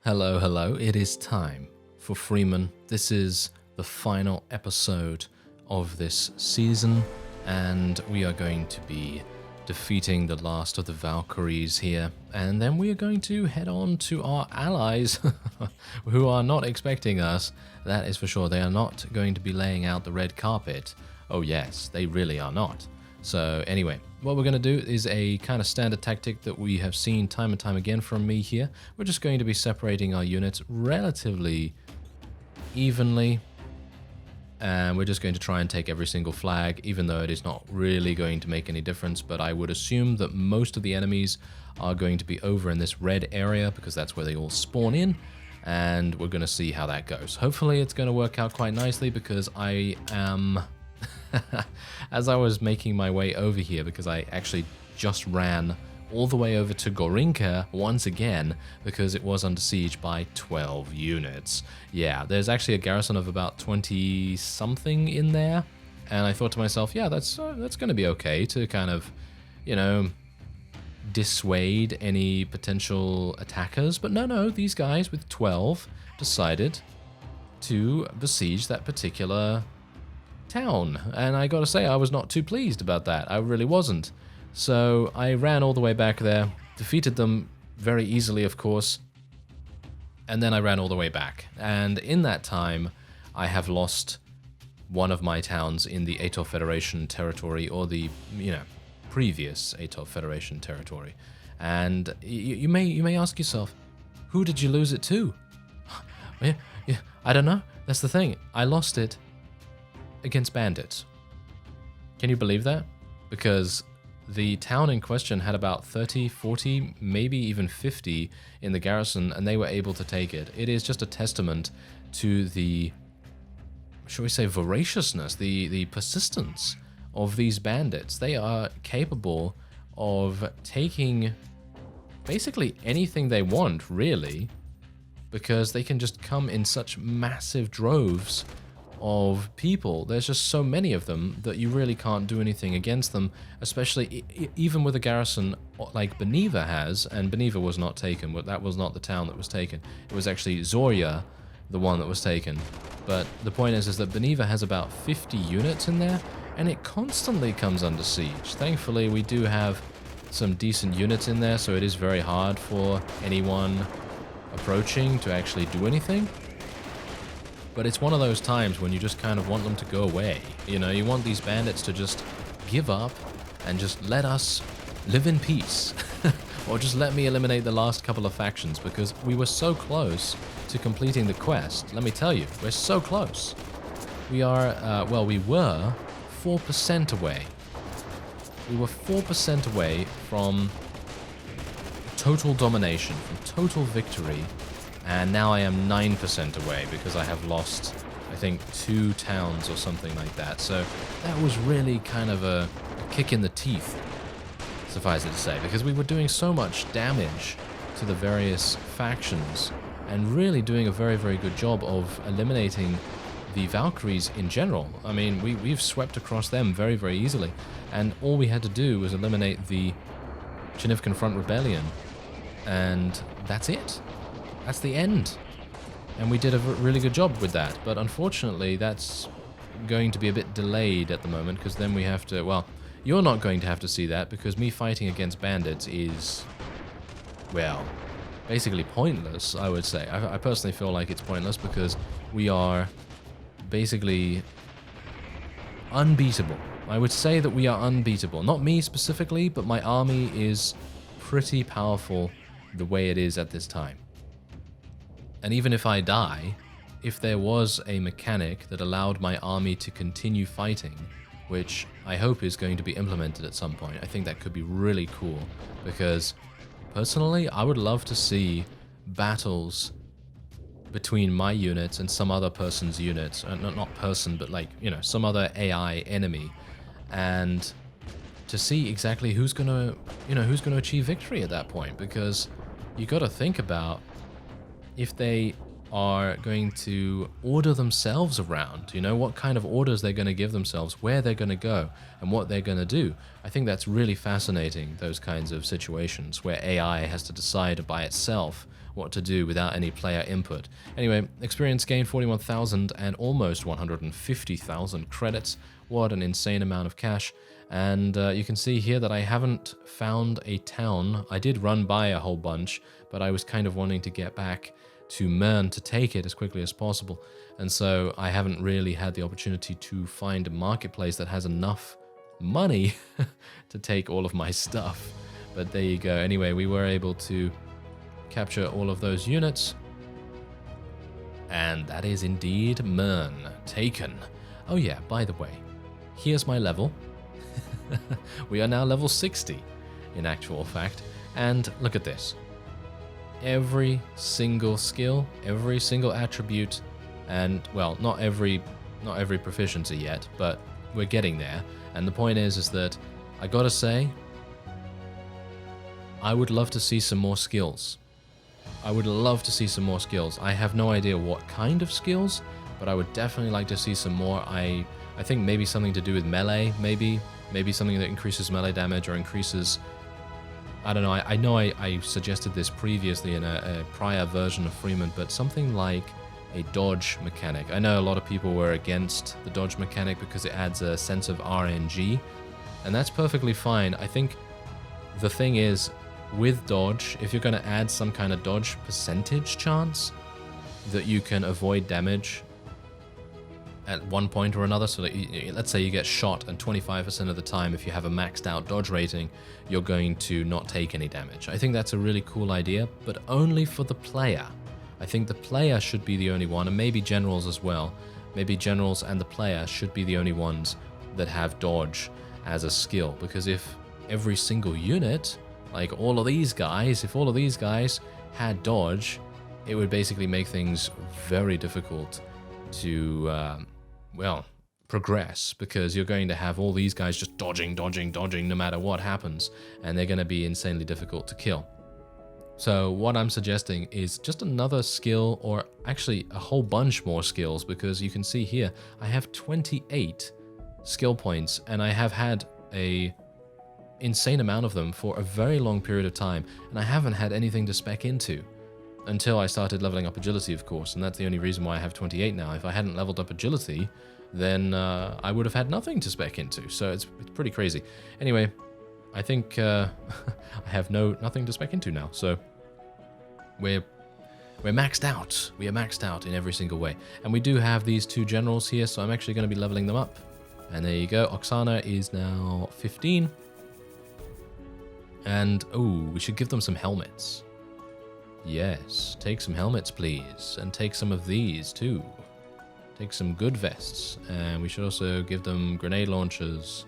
Hello, hello. It is time for Freeman. This is the final episode of this season, and we are going to be defeating the last of the Valkyries here, and then we are going to head on to our allies who are not expecting us. That is for sure. They are not going to be laying out the red carpet. Oh yes, they really are not. So anyway, what we're going to do is a kind of standard tactic that we have seen time and time again from me here. We're just going to be separating our units relatively evenly, and we're just going to try and take every single flag, even though it is not really going to make any difference. But I would assume that most of the enemies are going to be over in this red area because that's where they all spawn in, and we're going to see how that goes. Hopefully it's going to work out quite nicely, because I am... as I was making my way over here, because I actually just ran all the way over to Gorinka once again because it was under siege by 12 units. Yeah, there's actually a garrison of about 20 something in there, and I thought to myself, yeah, that's going to be okay to kind of, you know, dissuade any potential attackers. But no, these guys with 12 decided to besiege that particular town, and I gotta say, I was not too pleased about that. I really wasn't. So I ran all the way back there, defeated them very easily, of course, and then I ran all the way back. And in that time, I have lost one of my towns in the Atoll Federation territory, or the, you know, previous Atoll Federation territory. And you may ask yourself, who did you lose it to? Yeah, I don't know. That's the thing. I lost it against bandits. Can you believe that? Because the town in question had about 30, 40, maybe even 50 in the garrison, and they were able to take it. It is just a testament to the, shall we say, voraciousness, the persistence of these bandits. They are capable of taking basically anything they want, really, because they can just come in such massive droves of people. There's just so many of them that you really can't do anything against them, especially even with a garrison like Beneva has, and Beneva was not taken. That was not the town that was taken. It was actually Zorya, the one that was taken. But the point is that Beneva has about 50 units in there, and it constantly comes under siege. Thankfully, we do have some decent units in there, so it is very hard for anyone approaching to actually do anything. But it's one of those times when you just kind of want them to go away. You know, you want these bandits to just give up and just let us live in peace. Or just let me eliminate the last couple of factions, because we were so close to completing the quest. Let me tell you, we're so close. We are, well, we were 4% away. We were 4% away from total domination, from total victory. And now I am 9% away because I have lost, I think, 2 towns or something like that. So that was really kind of a kick in the teeth, suffice it to say, because we were doing so much damage to the various factions and really doing a very, very good job of eliminating the Valkyries in general. I mean, we've swept across them very, very easily. And all we had to do was eliminate the Chinivkan Front Rebellion, and that's it. That's the end. And we did a really good job with that. But unfortunately, that's going to be a bit delayed at the moment, because then we have to... Well, you're not going to have to see that, because me fighting against bandits is, well, basically pointless, I would say. I personally feel like it's pointless, because we are basically unbeatable. I would say that we are unbeatable. Not me specifically, but my army is pretty powerful the way it is at this time. And even if I die, if there was a mechanic that allowed my army to continue fighting, which I hope is going to be implemented at some point, I think that could be really cool, because personally, I would love to see battles between my units and some other person's units, not person, but like, you know, some other AI enemy, and to see exactly who's gonna achieve victory at that point, because you got to think about if they are going to order themselves around, you know, what kind of orders they're going to give themselves, where they're going to go, and what they're going to do. I think that's really fascinating, those kinds of situations where AI has to decide by itself what to do without any player input. Anyway, experience gain 41,000 and almost 150,000 credits. What an insane amount of cash. And you can see here that I haven't found a town. I did run by a whole bunch, but I was kind of wanting to get back to Mern to take it as quickly as possible. And so I haven't really had the opportunity to find a marketplace that has enough money to take all of my stuff. But there you go. Anyway, we were able to capture all of those units. And that is indeed Mern taken. Oh yeah, by the way, here's my level. We are now level 60 in actual fact. And look at this. Every single skill, every single attribute, and well, not every proficiency yet, but we're getting there. And the point is that I gotta say, I would love to see some more skills. I would love to see some more skills. I have no idea what kind of skills, but I would definitely like to see some more. I think maybe something to do with melee, maybe something that increases melee damage or increases, I don't know, I know I suggested this previously in a prior version of Freeman, but something like a dodge mechanic. I know a lot of people were against the dodge mechanic because it adds a sense of RNG, and that's perfectly fine. I think the thing is, with dodge, if you're going to add some kind of dodge percentage chance that you can avoid damage at one point or another, so that let's say you get shot and 25% of the time, if you have a maxed out dodge rating, you're going to not take any damage. I think that's a really cool idea, but only for the player. I think the player should be the only one, and maybe generals as well. Maybe generals and the player should be the only ones that have dodge as a skill, because if every single unit, like all of these guys, if all of these guys had dodge, it would basically make things very difficult to well, progress, because you're going to have all these guys just dodging no matter what happens, and they're going to be insanely difficult to kill. So what I'm suggesting is just another skill, or actually a whole bunch more skills, because you can see here I have 28 skill points, and I have had a insane amount of them for a very long period of time, and I haven't had anything to spec into until I started leveling up agility, of course, and that's the only reason why I have 28 now. If I hadn't leveled up agility, then I would have had nothing to spec into, so it's pretty crazy. Anyway, I think I have nothing to spec into now, so we're maxed out. We are maxed out in every single way. And we do have these two generals here, so I'm actually going to be leveling them up. And there you go, Oksana is now 15. And, oh, we should give them some helmets. Yes, take some helmets, please. And take some of these, too. Take some good vests. And we should also give them grenade launchers.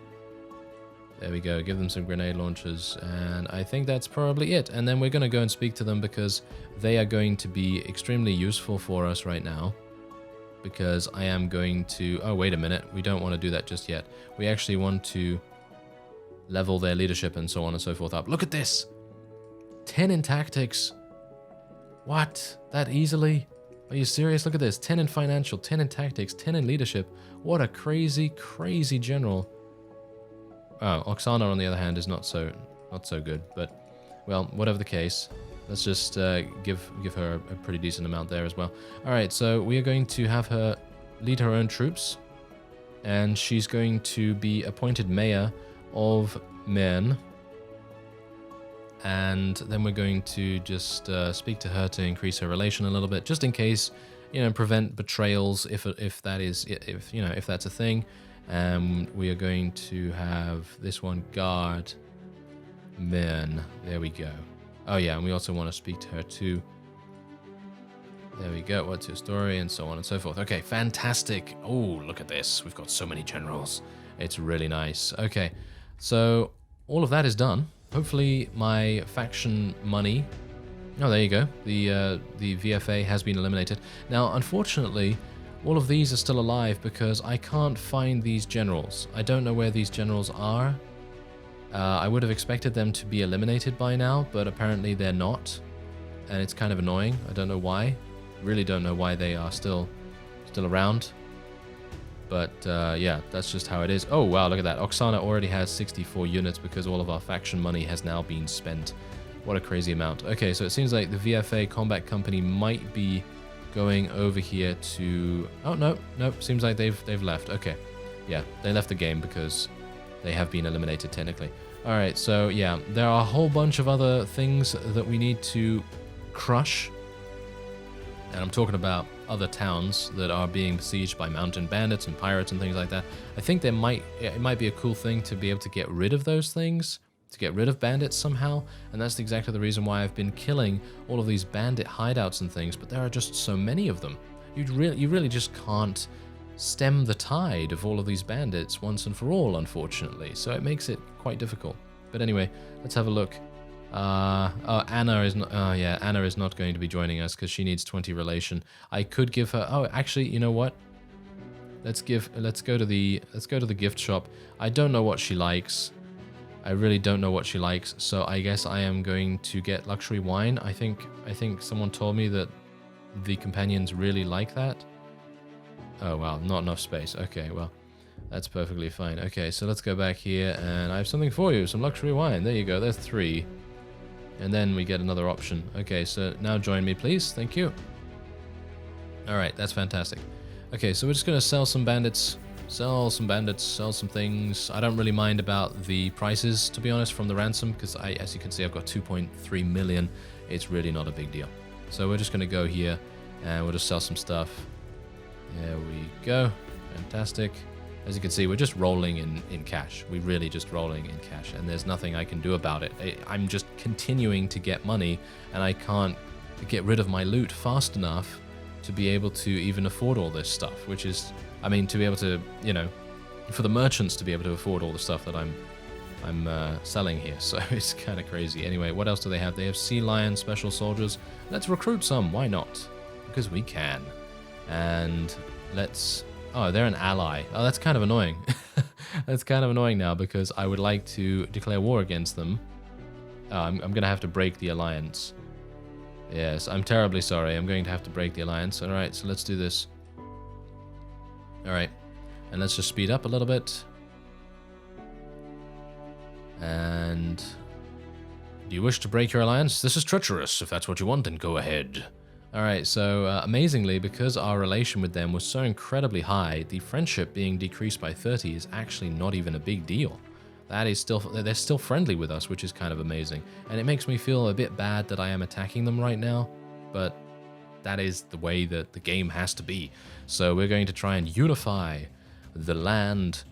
There we go, give them some grenade launchers. And I think that's probably it. And then we're going to go and speak to them, because they are going to be extremely useful for us right now. Because I am going to... Oh, wait a minute. We don't want to do that just yet. We actually want to level their leadership and so on and so forth up. Look at this! 10 in tactics. What? That easily? Are you serious? Look at this. 10 in financial, 10 in tactics, 10 in leadership. What a crazy, crazy general. Oh, Oksana, on the other hand, is not so good. But, well, whatever the case, let's just give her a pretty decent amount there as well. All right, so we are going to have her lead her own troops, and she's going to be appointed mayor of Mern. And then we're going to just speak to her to increase her relation a little bit, just in case, you know, prevent betrayals if that's a thing. We are going to have this one guard Mern. There we go. Oh yeah, and we also want to speak to her too. There we go. What's your story, and so on and so forth. Okay, fantastic. Oh, look at this. We've got so many generals. It's really nice. Okay, so all of that is done. Hopefully my faction money... Oh, there you go. The VFA has been eliminated. Now, unfortunately, all of these are still alive because I can't find these generals. I don't know where these generals are. I would have expected them to be eliminated by now, but apparently they're not. And it's kind of annoying. I don't know why. Really don't know why they are still around. But yeah, that's just how it is. Oh wow, look at that. Oksana already has 64 units because all of our faction money has now been spent What a crazy amount. Okay, so it seems like the VFA Combat Company might be going over here to... Oh, no, nope, seems like they've left. Okay, yeah, they left the game because they have been eliminated technically. Alright, so yeah, there are a whole bunch of other things that we need to crush. And I'm talking about other towns that are being besieged by mountain bandits and pirates and things like that. I think it might be a cool thing to be able to get rid of those things, to get rid of bandits somehow, and that's exactly the reason why I've been killing all of these bandit hideouts and things, but there are just so many of them. You really just can't stem the tide of all of these bandits once and for all, unfortunately, so it makes it quite difficult. But anyway, let's have a look. Anna is not. Yeah, Anna is not going to be joining us because she needs 20 relation. I could give her. Oh, actually, you know what? Let's go to the gift shop. I don't know what she likes. I really don't know what she likes. So I guess I am going to get luxury wine. I think someone told me that the companions really like that. Oh wow, not enough space. Okay, well, that's perfectly fine. Okay, so let's go back here, and I have something for you. Some luxury wine. There you go. There's 3. And then we get another option. Okay, so now join me, please. Thank you. All right, that's fantastic. Okay, so we're just going to sell some bandits, sell some things. I don't really mind about the prices, to be honest, from the ransom, because as you can see, I've got 2.3 million. It's really not a big deal. So we're just going to go here, and we'll just sell some stuff. There we go. Fantastic. As you can see, we're just rolling in cash. We're really just rolling in cash, and there's nothing I can do about it. I'm just continuing to get money, and I can't get rid of my loot fast enough to be able to even afford all this stuff, which is, I mean, to be able to, you know, for the merchants to be able to afford all the stuff that I'm selling here. So it's kind of crazy. Anyway, what else do they have? They have Sea Lion Special Soldiers. Let's recruit some. Why not? Because we can. And let's... Oh, they're an ally. Oh, that's kind of annoying. That's kind of annoying now because I would like to declare war against them. I'm going to have to break the alliance. Yes, I'm terribly sorry. I'm going to have to break the alliance. All right, so let's do this. All right, and let's just speed up a little bit. And do you wish to break your alliance? This is treacherous. If that's what you want, then go ahead. Alright, so amazingly, because our relation with them was so incredibly high, the friendship being decreased by 30 is actually not even a big deal. That is still, they're still friendly with us, which is kind of amazing. And it makes me feel a bit bad that I am attacking them right now, but that is the way that the game has to be. So we're going to try and unify the land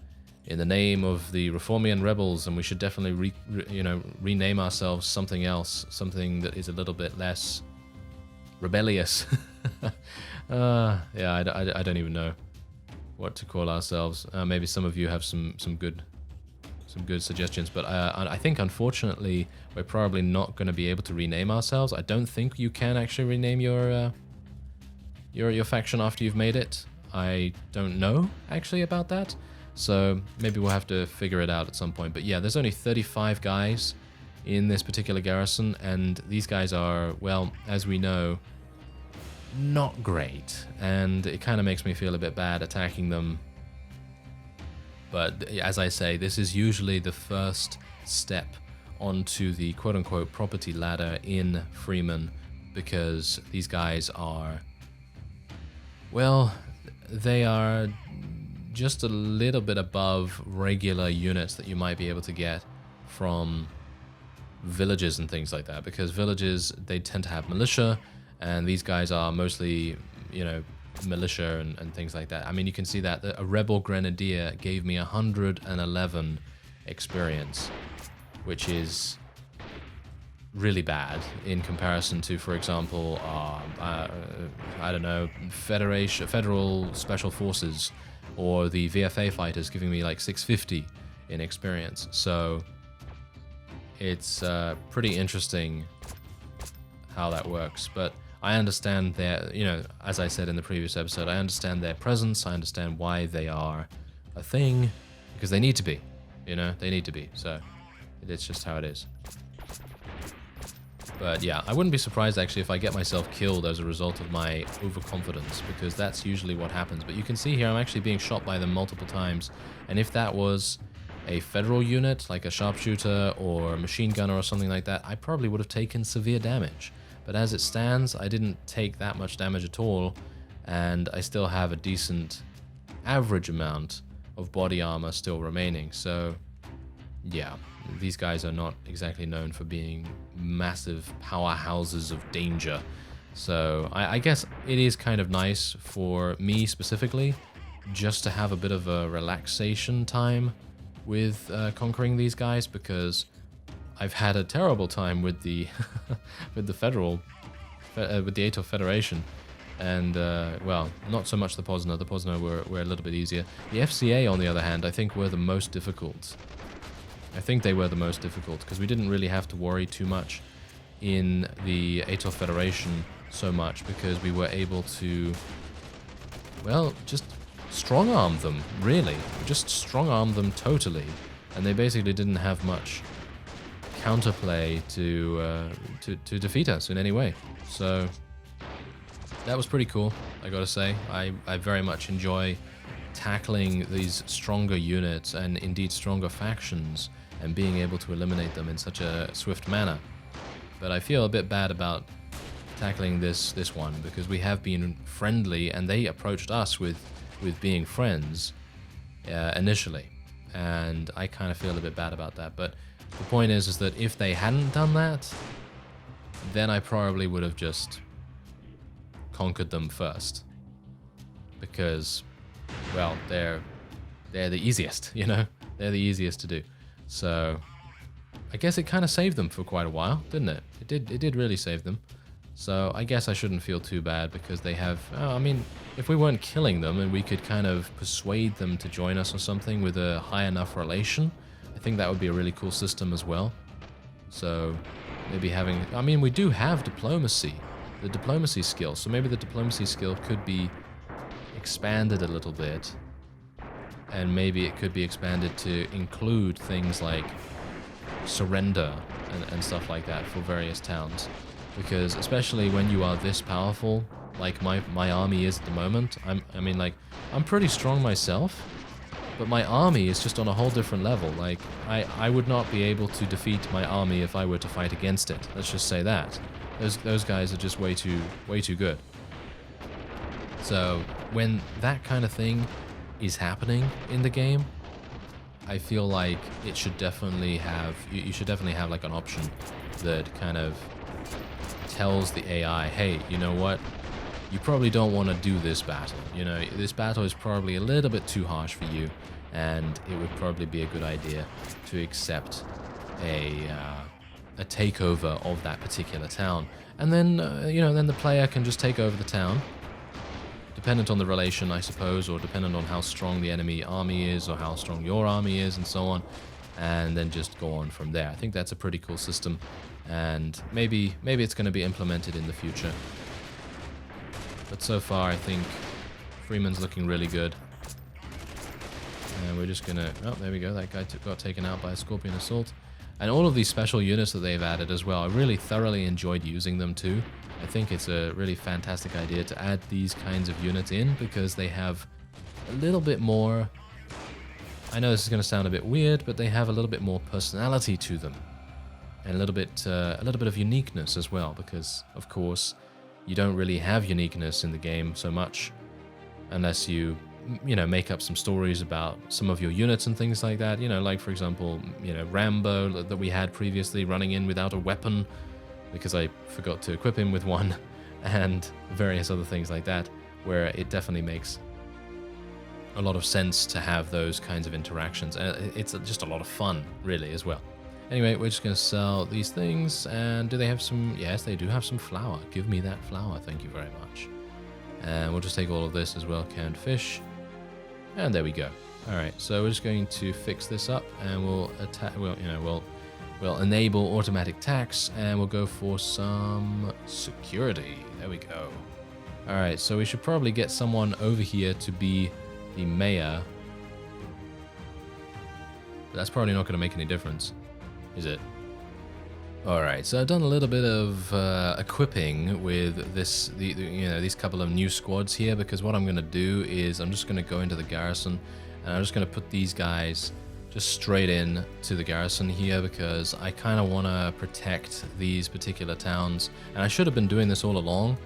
in the name of the Reformian rebels, and we should definitely rename ourselves something else, something that is a little bit less rebellious. Yeah, I don't even know what to call ourselves. Maybe some of you have some good suggestions, but I think unfortunately we're probably not going to be able to rename ourselves. I don't think you can actually rename your faction after you've made it. I don't know actually about that, so maybe we'll have to figure it out at some point. But yeah, there's only 35 guys in this particular garrison, and these guys are, well, as we know, not great, and it kind of makes me feel a bit bad attacking them. But as I say, this is usually the first step onto the quote-unquote property ladder in Freeman, because these guys are, well, they are just a little bit above regular units that you might be able to get from villages and things like that, because villages, they tend to have militia, and these guys are mostly, you know, militia and things like that. I mean, you can see that a rebel grenadier gave me 111 experience, which is really bad in comparison to, for example, I don't know, Federal Special Forces, or the VFA fighters giving me like 650 in experience. So it's pretty interesting how that works. But I understand their, you know, as I said in the previous episode, I understand their presence. I understand why they are a thing, because they need to be, you know, they need to be. So it's just how it is. But yeah, I wouldn't be surprised actually if I get myself killed as a result of my overconfidence, because that's usually what happens. But you can see here I'm actually being shot by them multiple times, and if that was a federal unit, like a sharpshooter or a machine gunner or something like that, I probably would have taken severe damage. But as it stands, I didn't take that much damage at all, and I still have a decent average amount of body armor still remaining. So yeah, these guys are not exactly known for being massive powerhouses of danger. So I guess it is kind of nice for me specifically just to have a bit of a relaxation time with conquering these guys, because I've had a terrible time with the with the federal with the Atoll Federation, and well, not so much the Posner. The Posner were a little bit easier. The FCA, on the other hand, I think were the most difficult. I think they were the most difficult because we didn't really have to worry too much in the Atoll Federation so much, because we were able to, well, just strong-arm them, really. Just strong-arm them totally, and they basically didn't have much counterplay to defeat us in any way. So that was pretty cool, I gotta say. I very much enjoy tackling these stronger units and indeed stronger factions and being able to eliminate them in such a swift manner. But I feel a bit bad about tackling this one, because we have been friendly and they approached us with being friends initially, and I kind of feel a bit bad about that. But the point is that if they hadn't done that, then I probably would have just conquered them first, because, well, they're the easiest, you know? They're the easiest to do. So I guess it kind of saved them for quite a while, didn't it? It did really save them. So I guess I shouldn't feel too bad, because they have, I mean, if we weren't killing them and we could kind of persuade them to join us or something with a high enough relation, I think that would be a really cool system as well. So maybe having, I mean, we do have diplomacy, the diplomacy skill, so maybe the diplomacy skill could be expanded a little bit, and maybe it could be expanded to include things like surrender and stuff like that for various towns. Because especially when you are this powerful, like my army is at the moment, I mean, like, I'm pretty strong myself, but my army is just on a whole different level. Like, I would not be able to defeat my army if I were to fight against it. Let's just say that. Those guys are just way too good. So when that kind of thing is happening in the game, I feel like it should definitely have, you should definitely have like an option that kind of tells the AI, hey, you know what? You probably don't want to do this battle. You know, this battle is probably a little bit too harsh for you, and it would probably be a good idea to accept a takeover of that particular town. And then, you know, then the player can just take over the town, dependent on the relation, I suppose, or dependent on how strong the enemy army is, or how strong your army is, and so on, and then just go on from there. I think that's a pretty cool system, and maybe it's going to be implemented in the future. But so far, I think Freeman's looking really good. And we're just going to... Oh, there we go. That guy got taken out by a Scorpion Assault. And all of these special units that they've added as well, I really thoroughly enjoyed using them too. I think it's a really fantastic idea to add these kinds of units in, because they have a little bit more... I know this is going to sound a bit weird, but they have a little bit more personality to them. And a little bit of uniqueness as well, because, of course, you don't really have uniqueness in the game so much unless you know, make up some stories about some of your units and things like that. You know, like, for example, you know, Rambo that we had previously running in without a weapon because I forgot to equip him with one, and various other things like that, where it definitely makes a lot of sense to have those kinds of interactions. And it's just a lot of fun, really, as well. Anyway, we're just going to sell these things, and do they have some... Yes, they do have some flour. Give me that flour, thank you very much. And we'll just take all of this as well, canned fish. And there we go. Alright, so we're just going to fix this up, and we'll attack... Well, you know, we'll enable automatic tax, and we'll go for some security. There we go. Alright, so we should probably get someone over here to be the mayor. But that's probably not going to make any difference, is it? Alright, so I've done a little bit of equipping with this, you know, these couple of new squads here, because what I'm going to do is I'm just going to go into the garrison, and I'm just going to put these guys just straight in to the garrison here because I kind of want to protect these particular towns. And I should have been doing this all along,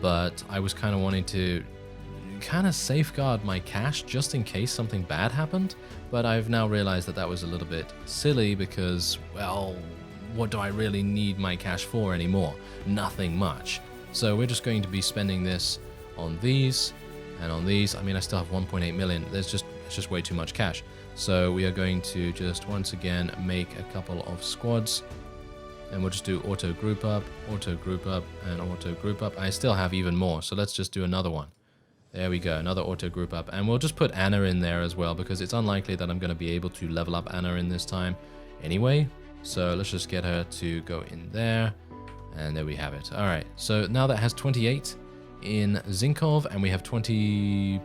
but I was kind of wanting to kind of safeguard my cash just in case something bad happened. But I've now realized that that was a little bit silly because, well, what do I really need my cash for anymore? Nothing much. So we're just going to be spending this on these and on these. I mean, I still have 1.8 million. It's just way too much cash. So we are going to just once again make a couple of squads, and we'll just do auto group up, and auto group up. I still have even more, so let's just do another one. There we go, another auto group up, and we'll just put Anna in there as well because it's unlikely that I'm going to be able to level up Anna in this time anyway. So let's just get her to go in there, and there we have it. All right, so now that has 28 in Zinkov, and we have 29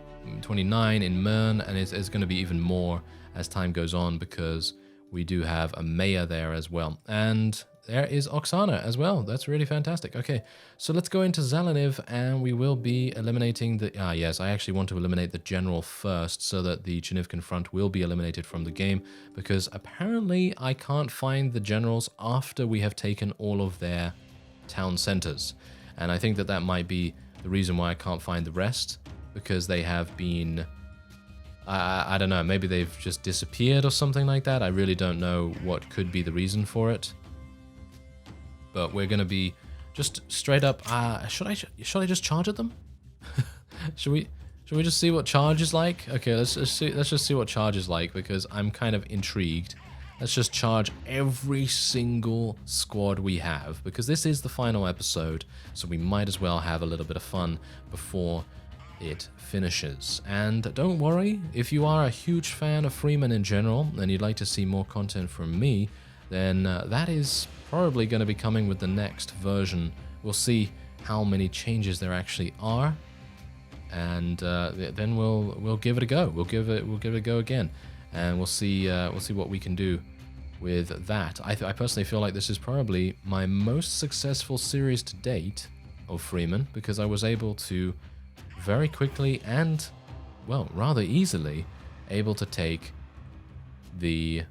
in Mern, and it's going to be even more as time goes on because we do have a mayor there as well. And there is Oksana as well. That's really fantastic. Okay, so let's go into Zalaniv, and we will be eliminating the... yes, I actually want to eliminate the general first so that the Chinivkan front will be eliminated from the game, because apparently I can't find the generals after we have taken all of their town centers. And I think that that might be the reason why I can't find the rest, because they have been... I don't know, maybe they've just disappeared or something like that. I really don't know what could be the reason for it. But we're going to be just straight up... should I just charge at them? Should we just see what charge is like? Okay, let's just see what charge is like, because I'm kind of intrigued. Let's just charge every single squad we have, because this is the final episode, so we might as well have a little bit of fun before it finishes. And don't worry, if you are a huge fan of Freeman in general and you'd like to see more content from me, then that is probably going to be coming with the next version. We'll see how many changes there actually are, and then we'll give it a go. We'll give it a go again, and we'll see what we can do with that. I personally feel like this is probably my most successful series to date of Freeman, because I was able to very quickly and, well, rather easily able to take the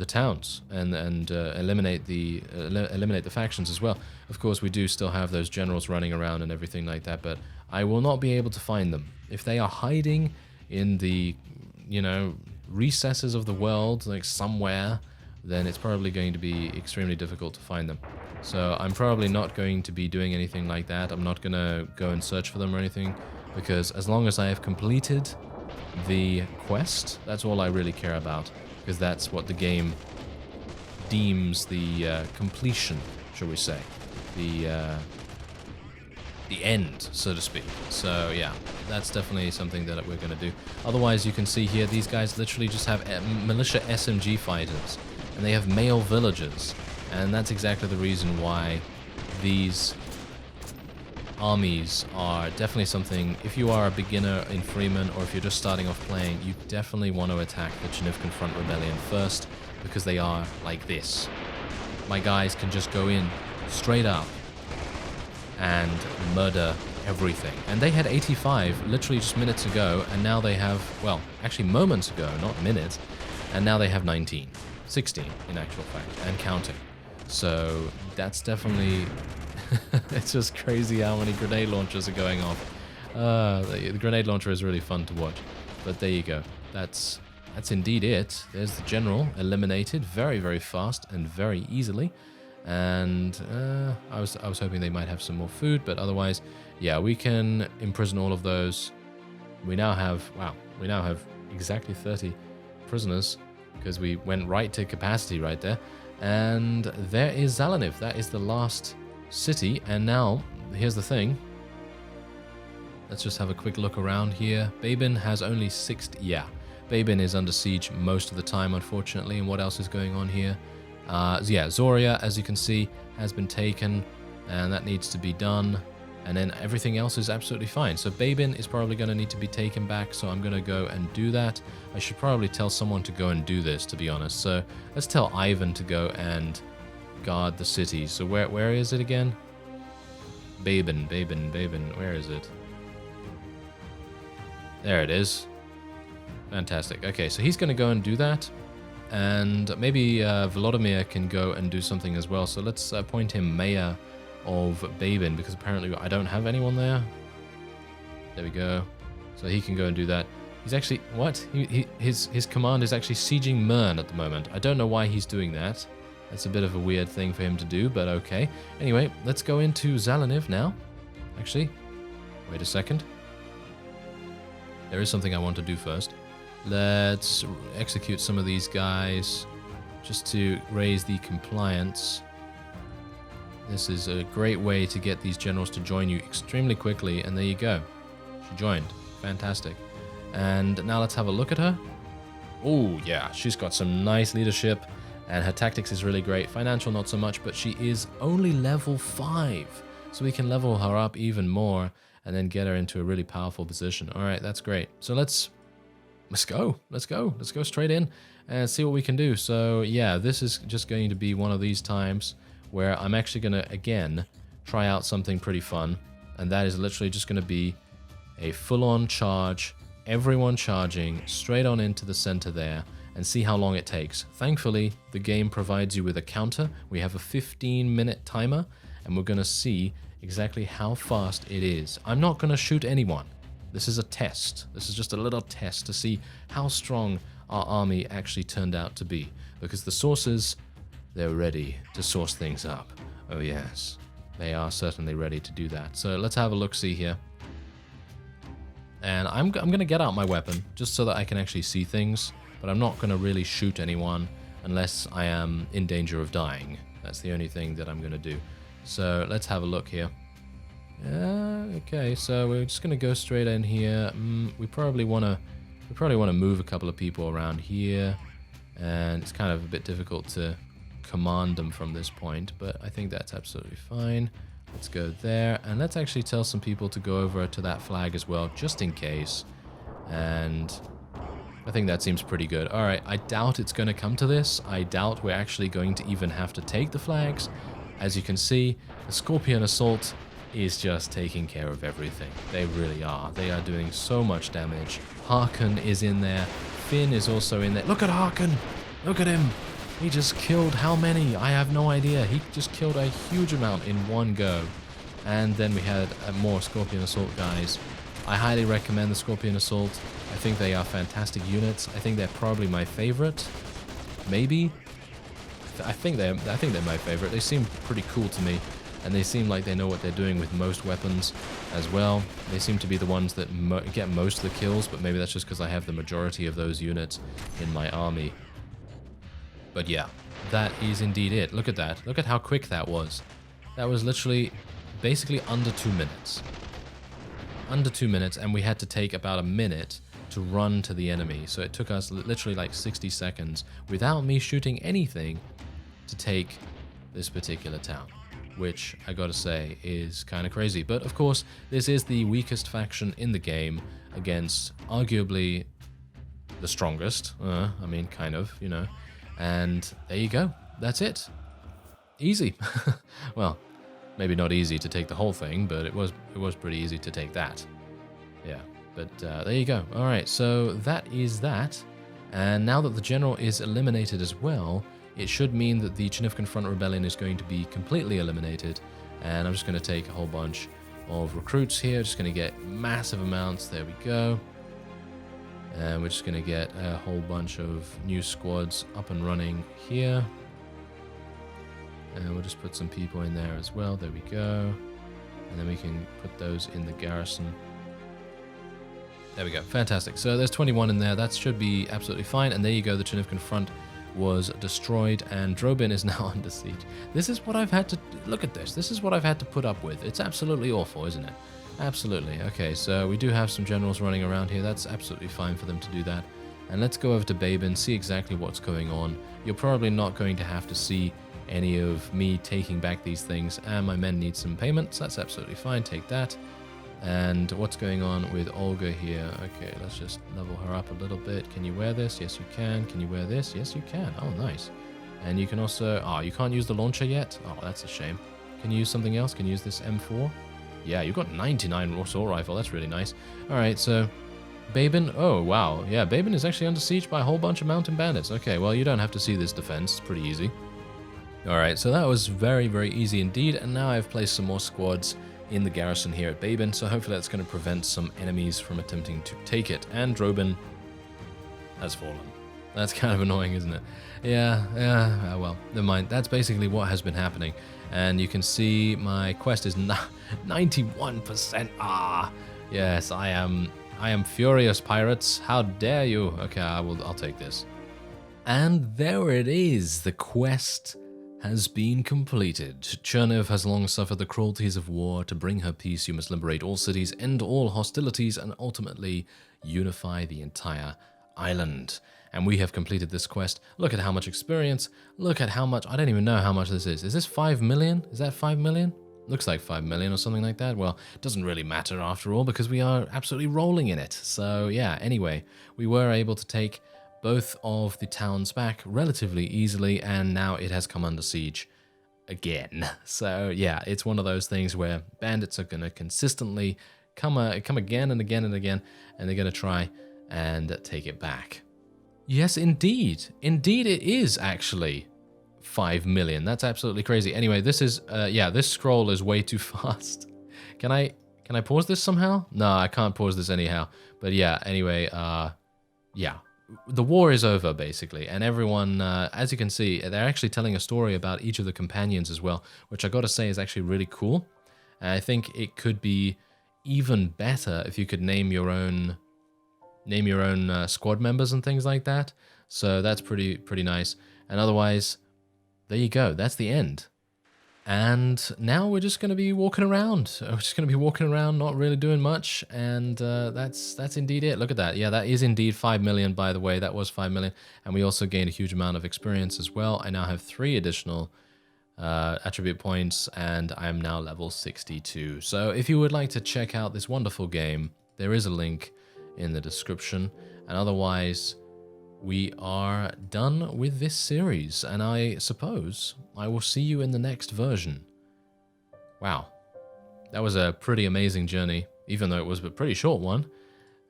towns and eliminate the factions as well. Of course, we do still have those generals running around and everything like that, but I will not be able to find them. If they are hiding in the, recesses of the world, like somewhere, then it's probably going to be extremely difficult to find them. So I'm probably not going to be doing anything like that. I'm not going to go and search for them or anything, because as long as I have completed the quest, that's all I really care about, because that's what the game deems the completion, shall we say, the end, so to speak. So yeah, that's definitely something that we're going to do. Otherwise, you can see here, these guys literally just have militia SMG fighters, and they have male villagers. And that's exactly the reason why these armies are definitely something, if you are a beginner in Freeman or if you're just starting off playing, you definitely want to attack the Chinivkan Front Rebellion first, because they are like this. My guys can just go in straight up and murder everything. And they had 85 literally just minutes ago, and now they have, well, actually moments ago, not minutes, and now they have 19. 16 in actual fact, and counting. So that's definitely... it's just crazy how many grenade launchers are going off. The grenade launcher is really fun to watch. But there you go. That's indeed it. There's the general eliminated very, very fast and very easily. And I was hoping they might have some more food, but otherwise, yeah, we can imprison all of those. We now have exactly 30 prisoners, because we went right to capacity right there. And there is Zalaniv. That is the last city. And now, here's the thing. Let's just have a quick look around here. Babin has only 60... Yeah, Babin is under siege most of the time, unfortunately. And what else is going on here? Yeah, Zoria, as you can see, has been taken. And that needs to be done. And then everything else is absolutely fine. So Babin is probably going to need to be taken back, so I'm going to go and do that. I should probably tell someone to go and do this, to be honest. So let's tell Ivan to go and guard the city. So where is it again? Babin, where is it? There it is. Fantastic. Okay, so he's going to go and do that. and maybe Volodymyr can go and do something as well. So let's appoint him mayor of Babin, because apparently I don't have anyone there. There we go. So he can go and do that. He's actually, what? His command is actually sieging Mern at the moment. I don't know why he's doing that. That's a bit of a weird thing for him to do, but okay. Anyway, let's go into Zalaniv now. Actually, wait a second. There is something I want to do first. Let's execute some of these guys just to raise the compliance. This is a great way to get these generals to join you extremely quickly, and there you go. She joined. Fantastic. And now let's have a look at her. Oh, yeah, she's got some nice leadership, and her tactics is really great. Financial, not so much, but she is only level 5. So we can level her up even more and then get her into a really powerful position. All right, that's great. So let's go. Let's go straight in and see what we can do. So yeah, this is just going to be one of these times where I'm actually going to, again, try out something pretty fun. And that is literally just going to be a full-on charge, everyone charging straight on into the center there, and see how long it takes. Thankfully, the game provides you with a counter. We have a 15-minute timer, and we're going to see exactly how fast it is. I'm not going to shoot anyone. This is a test. This is just a little test to see how strong our army actually turned out to be. Because the sources, they're ready to source things up. Oh yes, they are certainly ready to do that. So let's have a look-see here. And I'm going to get out my weapon just so that I can actually see things. But I'm not going to really shoot anyone unless I am in danger of dying. That's the only thing that I'm going to do. So let's have a look here. Okay, so we're just going to go straight in here. We probably want to move a couple of people around here, and it's kind of a bit difficult to command them from this point, but I think that's absolutely fine. Let's go there, and let's actually tell some people to go over to that flag as well, just in case. And I think that seems pretty good. All right, I doubt it's going to come to this. I doubt we're actually going to even have to take the flags. As you can see, the Scorpion Assault is just taking care of everything. They really are. They are doing so much damage. Harkon is in there. Finn is also in there. Look at Harkon! Look at him! He just killed how many? I have no idea. He just killed a huge amount in one go. And then we had more Scorpion Assault guys. I highly recommend the Scorpion Assault. I think they are fantastic units. I think they're probably my favorite. Maybe? I think they're my favorite. They seem pretty cool to me, and they seem like they know what they're doing with most weapons as well. They seem to be the ones that get most of the kills, but maybe that's just because I have the majority of those units in my army. But yeah, that is indeed it. Look at that. Look at how quick that was. That was literally, basically under 2 minutes. Under 2 minutes, and we had to take about a minute to run to the enemy. So it took us literally like 60 seconds without me shooting anything to take this particular town, which I gotta say is kind of crazy. But of course, this is the weakest faction in the game against arguably the strongest. I mean, kind of, you know. And there you go. That's it. Easy. Well, maybe not easy to take the whole thing, but it was pretty easy to take that. Yeah, but there you go. All right, so that is that. And now that the general is eliminated as well, it should mean that the Chinevkan Front Rebellion is going to be completely eliminated. And I'm just going to take a whole bunch of recruits here. Just going to get massive amounts. There we go. And we're just going to get a whole bunch of new squads up and running here. And we'll just put some people in there as well. There we go. And then we can put those in the garrison. There we go. Fantastic. So there's 21 in there. That should be absolutely fine. And there you go. The Chinevkan front was destroyed, and Drobin is now under siege. This is what I've had to... Look at this. This is what I've had to put up with. It's absolutely awful, isn't it? Absolutely. Okay, so we do have some generals running around here. That's absolutely fine for them to do that. And let's go over to Babin, see exactly what's going on. You're probably not going to have to see any of me taking back these things, and my men need some payments. That's absolutely fine. Take that. And what's going on with Olga here? Okay, let's just level her up a little bit. Can you wear this? Yes, you can. Can you wear this? Yes, you can. Oh, nice. And you can also... Oh, you can't use the launcher yet? Oh, that's a shame. Can you use something else? Can you use this M4? Yeah, you've got 99 assault rifle. That's really nice. All right, so Baben? Oh, wow. Yeah, Baben is actually under siege by a whole bunch of mountain bandits. Okay, well, you don't have to see this defense. It's pretty easy. Alright, so that was very, very easy indeed, and now I've placed some more squads in the garrison here at Baben, so hopefully that's going to prevent some enemies from attempting to take it. And Droben has fallen. That's kind of annoying, isn't it? Yeah, well, never mind. That's basically what has been happening. And you can see my quest is 91%. Ah, yes, I am furious, pirates. How dare you? Okay, I'll take this. And there it is. The quest has been completed. Cherniv has long suffered the cruelties of war. To bring her peace, you must liberate all cities, end all hostilities, and ultimately unify the entire island. And we have completed this quest. Look at how much experience. Look at how much. I don't even know how much this is. Is this 5 million? Is that 5 million? Looks like 5 million or something like that. Well, it doesn't really matter after all because we are absolutely rolling in it. So yeah, anyway, we were able to take both of the towns back relatively easily, and now it has come under siege again. So yeah, it's one of those things where bandits are going to consistently come again and again and again, and they're going to try and take it back. Yes, indeed. Indeed it is actually 5 million. That's absolutely crazy. Anyway, this is, yeah, this scroll is way too fast. Can I pause this somehow? No, I can't pause this anyhow. But yeah, anyway, yeah. The war is over, basically, and everyone, as you can see, they're actually telling a story about each of the companions as well, which I gotta say is actually really cool. And I think it could be even better if you could name your own squad members and things like that. So that's pretty nice. And otherwise, there you go. That's the end. And now we're just going to be walking around. We're just going to be walking around, not really doing much. And that's indeed it. Look at that. Yeah, that is indeed 5 million, by the way. That was 5 million. And we also gained a huge amount of experience as well. I now have 3 additional attribute points, and I am now level 62. So if you would like to check out this wonderful game, there is a link in the description. And otherwise, we are done with this series, and I suppose I will see you in the next version. Wow, that was a pretty amazing journey, even though it was a pretty short one.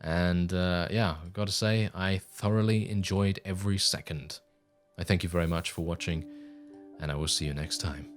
And yeah, I've got to say, I thoroughly enjoyed every second. I thank you very much for watching, and I will see you next time.